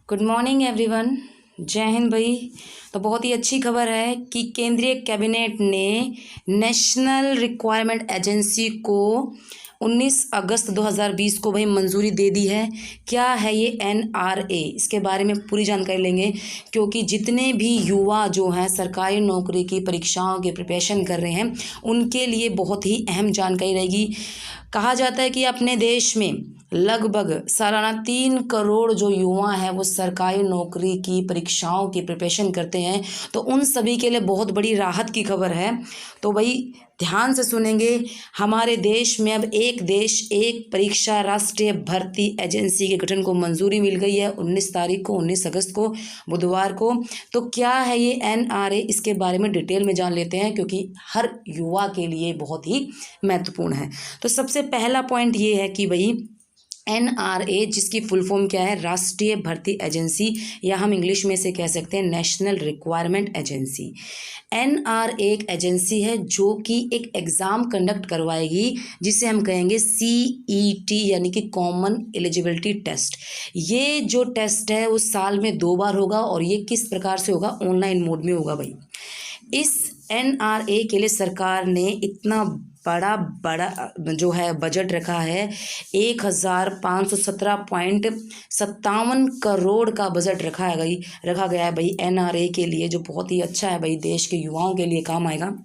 Good morning everyone. जय हिंद भाई। तो बहुत ही अच्छी खबर है कि केंद्रीय कैबिनेट ने नेशनल रिक्वायरमेंट एजेंसी को 19 अगस्त 2020 को भाई मंजूरी दे दी है। क्या है ये NRA, इसके बारे में पूरी जानकारी लेंगे, क्योंकि जितने भी युवा जो हैं सरकारी नौकरी की परीक्षाओं की प्रिपरेशन कर रहे हैं उनके लिए बहुत ही अहम जानकारी रहेगी। कहा जाता है कि अपने देश में लगभग सालाना 3 करोड़ जो युवा हैं वो सरकारी नौकरी की परीक्षाओं की प्रिपरेशन करते हैं, तो उन सभी के लिए बहुत बड़ी राहत की खबर है। तो भाई ध्यान से सुनेंगे। हमारे देश में अब एक देश एक परीक्षा राष्ट्रीय भर्ती एजेंसी के गठन को मंजूरी मिल गई है 19 तारीख को, 19 अगस्त को, बुधवार को। तो क्या है ये NRA, इसके बारे में डिटेल में जान लेते हैं, क्योंकि हर युवा के लिए बहुत ही महत्वपूर्ण है। तो सबसे पहला पॉइंट ये है कि भाई NRA, जिसकी फुल फॉर्म क्या है, राष्ट्रीय भर्ती एजेंसी, या हम इंग्लिश में से कह सकते हैं नेशनल रिक्वायरमेंट एजेंसी। NRA एक एजेंसी है जो कि एक एग्ज़ाम कंडक्ट करवाएगी जिसे हम कहेंगे CET, यानी कि कॉमन एलिजिबिलिटी टेस्ट। ये जो टेस्ट है वो साल में 2 बार होगा, और ये किस प्रकार से होगा, ऑनलाइन मोड में होगा भाई। इस NRA के लिए सरकार ने इतना बड़ा जो है बजट रखा है, 1517.57 करोड़ का बजट रखा गया है भाई NRA के लिए, जो बहुत ही अच्छा है भाई, देश के युवाओं के लिए काम आएगा।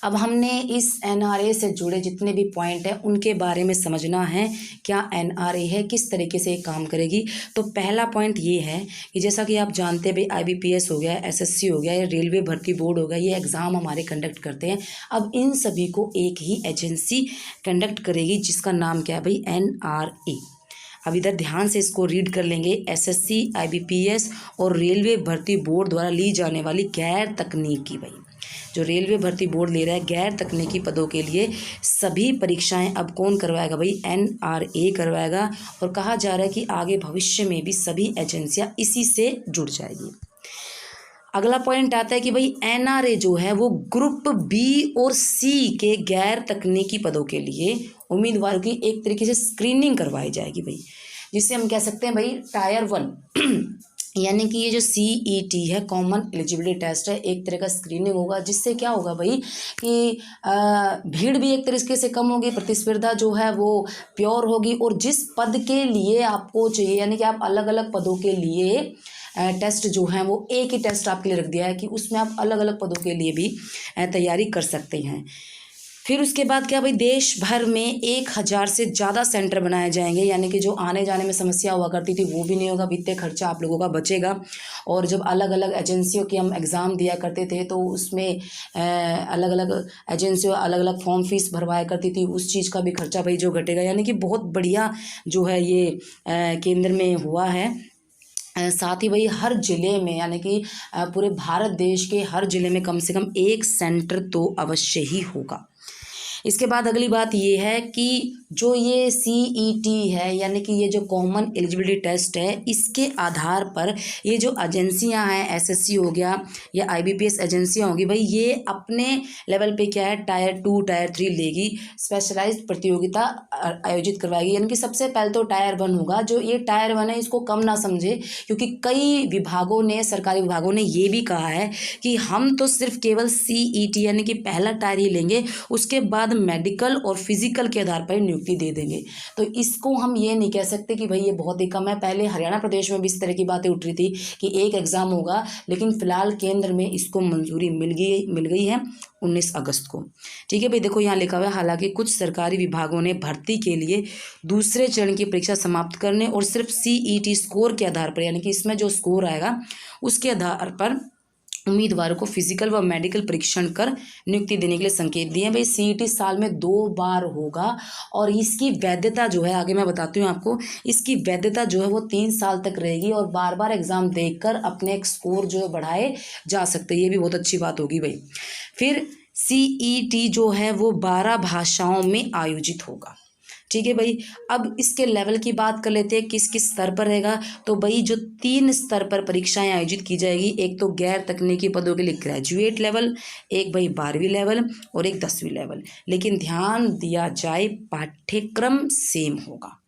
अब हमने इस NRA से जुड़े जितने भी पॉइंट हैं उनके बारे में समझना है। क्या NRA है, किस तरीके से काम करेगी। तो पहला पॉइंट ये है कि जैसा कि आप जानते हैं भाई IBPS हो गया, SSC हो गया, या रेलवे भर्ती बोर्ड हो गया, ये एग्ज़ाम हमारे कंडक्ट करते हैं। अब इन सभी को एक ही एजेंसी कंडक्ट करेगी जिसका नाम क्या है भाई, NRA। अब इधर ध्यान से इसको रीड कर लेंगे। SSC, IBPS और रेलवे भर्ती बोर्ड द्वारा ली जाने वाली गैर तकनीकी, भाई जो रेलवे भर्ती बोर्ड ले रहा है गैर तकनीकी पदों के लिए सभी परीक्षाएं अब कौन करवाएगा भाई, NRA करवाएगा। और कहा जा रहा है कि आगे भविष्य में भी सभी एजेंसियां इसी से जुड़ जाएगी। अगला पॉइंट आता है कि भाई NRA जो है वो ग्रुप B और C के गैर तकनीकी पदों के लिए उम्मीदवारों की एक तरीके से स्क्रीनिंग करवाई जाएगी भाई, जिसे हम कह सकते हैं भाई टायर 1 यानी कि ये जो CET है, कॉमन एलिजिबिलिटी टेस्ट है, एक तरह का स्क्रीनिंग होगा, जिससे क्या होगा भाई कि भीड़ भी एक तरीके से कम होगी, प्रतिस्पर्धा जो है वो प्योर होगी, और जिस पद के लिए आपको चाहिए, यानी कि आप अलग अलग पदों के लिए टेस्ट जो हैं वो एक ही टेस्ट आपके लिए रख दिया है कि उसमें आप अलग अलग पदों के लिए भी तैयारी कर सकते हैं। फिर उसके बाद क्या भाई, देश भर में 1000 से ज़्यादा सेंटर बनाए जाएंगे, यानी कि जो आने जाने में समस्या हुआ करती थी वो भी नहीं होगा, वित्तीय खर्चा आप लोगों का बचेगा। और जब अलग अलग एजेंसियों के हम एग्ज़ाम दिया करते थे तो उसमें अलग अलग एजेंसियों अलग अलग फॉर्म फीस भरवाया करती थी, उस चीज़ का भी खर्चा भाई जो घटेगा, यानी कि बहुत बढ़िया जो है ये केंद्र में हुआ है। साथ ही भाई हर ज़िले में, यानी कि पूरे भारत देश के हर ज़िले में कम से कम एक सेंटर तो अवश्य ही होगा। इसके बाद अगली बात ये है कि जो ये CET है, यानी कि ये जो कॉमन एलिजिबिलिटी टेस्ट है, इसके आधार पर ये जो एजेंसियां हैं, SSC हो गया या IBPS एजेंसियां होगी भाई, ये अपने लेवल पे क्या है टायर 2 टायर 3 लेगी, स्पेशलाइज्ड प्रतियोगिता आयोजित करवाएगी। यानी कि सबसे पहले तो टायर 1 होगा, जो ये टायर 1 है इसको कम ना समझे, क्योंकि कई विभागों ने, सरकारी विभागों ने ये भी कहा है कि हम तो सिर्फ केवल CET यानी कि पहला टायर ही लेंगे, उसके बाद मेडिकल और फिजिकल के आधार पर नियुक्ति दे देंगे। तो इसको हम ये नहीं कह सकते कि भाई ये बहुत ही कम है। पहले हरियाणा प्रदेश में भी इस तरह की बातें उठ रही थी कि एक एग्ज़ाम होगा, लेकिन फिलहाल केंद्र में इसको मंजूरी मिल गई है 19 अगस्त को। ठीक है भाई, देखो यहाँ लिखा हुआ है, हालांकि कुछ सरकारी विभागों ने भर्ती के लिए दूसरे चरण की परीक्षा समाप्त करने और सिर्फ CET स्कोर के आधार पर, यानी कि इसमें जो स्कोर आएगा उसके आधार पर उम्मीदवारों को फिजिकल व मेडिकल परीक्षण कर नियुक्ति देने के लिए संकेत दिए हैं भाई। CET साल में 2 बार होगा, और इसकी वैधता जो है, आगे मैं बताती हूँ आपको, इसकी वैधता जो है वो 3 साल तक रहेगी, और बार बार एग्जाम देकर अपने स्कोर जो है बढ़ाए जा सकते हैं। ये भी बहुत अच्छी बात होगी भाई। फिर CET जो है वो 12 भाषाओं में आयोजित होगा। ठीक है भाई, अब इसके लेवल की बात कर लेते हैं, किस किस स्तर पर रहेगा। तो भाई जो 3 स्तर पर परीक्षाएं आयोजित की जाएगी, एक तो गैर तकनीकी पदों के लिए ग्रेजुएट लेवल, एक भाई 12वीं लेवल और एक 10वीं लेवल। लेकिन ध्यान दिया जाए पाठ्यक्रम सेम होगा।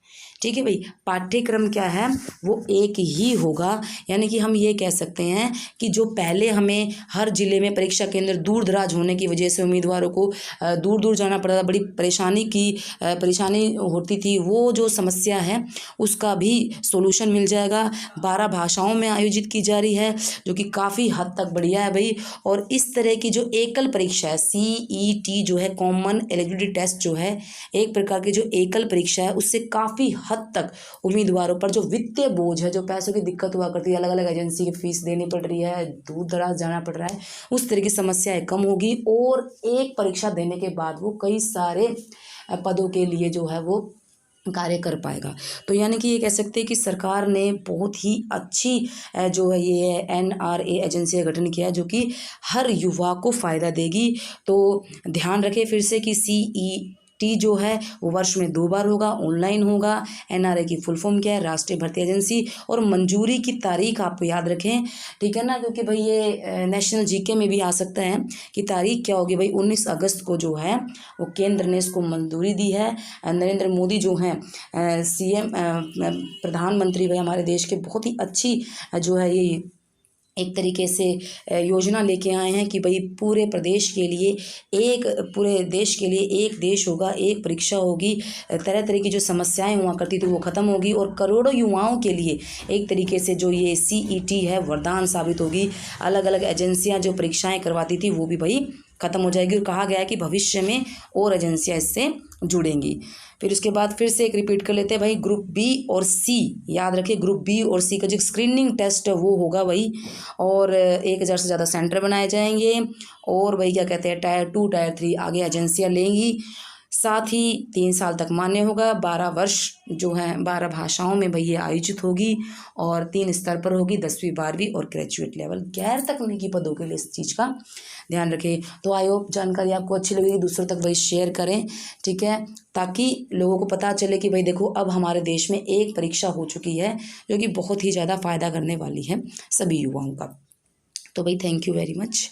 ठीक है भाई। पाठ्यक्रम क्या है, वो एक ही होगा। यानी कि हम ये कह सकते हैं कि जो पहले हमें हर जिले में परीक्षा केंद्र दूर दराज होने की वजह से उम्मीदवारों को दूर दूर जाना पड़ता था, बड़ी परेशानी होती थी, वो जो समस्या है उसका भी सोल्यूशन मिल जाएगा। 12 भाषाओं में आयोजित की जा रही है, जो कि काफ़ी हद तक बढ़िया है भाई। और इस तरह की जो एकल परीक्षा है, CET जो है, कॉमन एलिजिबिलिटी टेस्ट जो है, एक प्रकार की जो एकल परीक्षा है, उससे काफ़ी हद तक उम्मीदवारों पर जो वित्तीय बोझ है, जो पैसों की दिक्कत हुआ करती है, अलग अलग एजेंसी की फीस देनी पड़ रही है, दूर दराज जाना पड़ रहा है, उस तरह की समस्याएं कम होगी। और एक परीक्षा देने के बाद वो कई सारे पदों के लिए जो है वो कार्य कर पाएगा। तो यानी कि ये कह सकते हैं कि सरकार ने बहुत ही अच्छी जो है ये NRA एजेंसी का गठन किया है, जो कि हर युवा को फ़ायदा देगी। तो ध्यान रखें फिर से कि CET जो है वो वर्ष में 2 बार होगा, ऑनलाइन होगा। NRA की फुल फॉर्म क्या है, राष्ट्रीय भर्ती एजेंसी। और मंजूरी की तारीख आप याद रखें, ठीक है ना, क्योंकि भाई ये नेशनल GK में भी आ सकता है कि तारीख क्या होगी भाई। 19 अगस्त को जो है वो केंद्र ने इसको मंजूरी दी है। नरेंद्र मोदी जो हैं CM प्रधानमंत्री भाई हमारे देश के, बहुत ही अच्छी जो है ये एक तरीके से योजना लेके आए हैं कि भाई पूरे प्रदेश के लिए पूरे देश के लिए एक देश होगा, एक परीक्षा होगी, तरह तरह की जो समस्याएं हुआ करती थी वो ख़त्म होगी। और करोड़ों युवाओं के लिए एक तरीके से जो ये CET है वरदान साबित होगी। अलग अलग एजेंसियां जो परीक्षाएं करवाती थी वो भी भाई ख़त्म हो जाएगी। और कहा गया है कि भविष्य में और एजेंसियां इससे जुड़ेंगी। फिर उसके बाद फिर से एक रिपीट कर लेते हैं भाई, ग्रुप B और C, याद रखिए ग्रुप B और C का जो स्क्रीनिंग टेस्ट है वो होगा भाई। और 1000 से ज़्यादा सेंटर बनाए जाएंगे। और भाई क्या कहते हैं, टायर 2 टायर 3 आगे एजेंसियाँ लेंगी। साथ ही 3 साल तक मान्य होगा। 12 वर्ष जो है 12 भाषाओं में भाई ये आयोजित होगी। और 3 स्तर पर होगी, 10वीं 12वीं और ग्रेजुएट लेवल। गैर तकनीकी पदों के लिए इस चीज़ का ध्यान रखें। तो आई होप जानकारी आपको अच्छी लगेगी, दूसरों तक भाई शेयर करें, ठीक है, ताकि लोगों को पता चले कि भाई देखो अब हमारे देश में एक परीक्षा हो चुकी है जो कि बहुत ही ज़्यादा फ़ायदा करने वाली है सभी युवाओं का। तो भाई थैंक यू वेरी मच।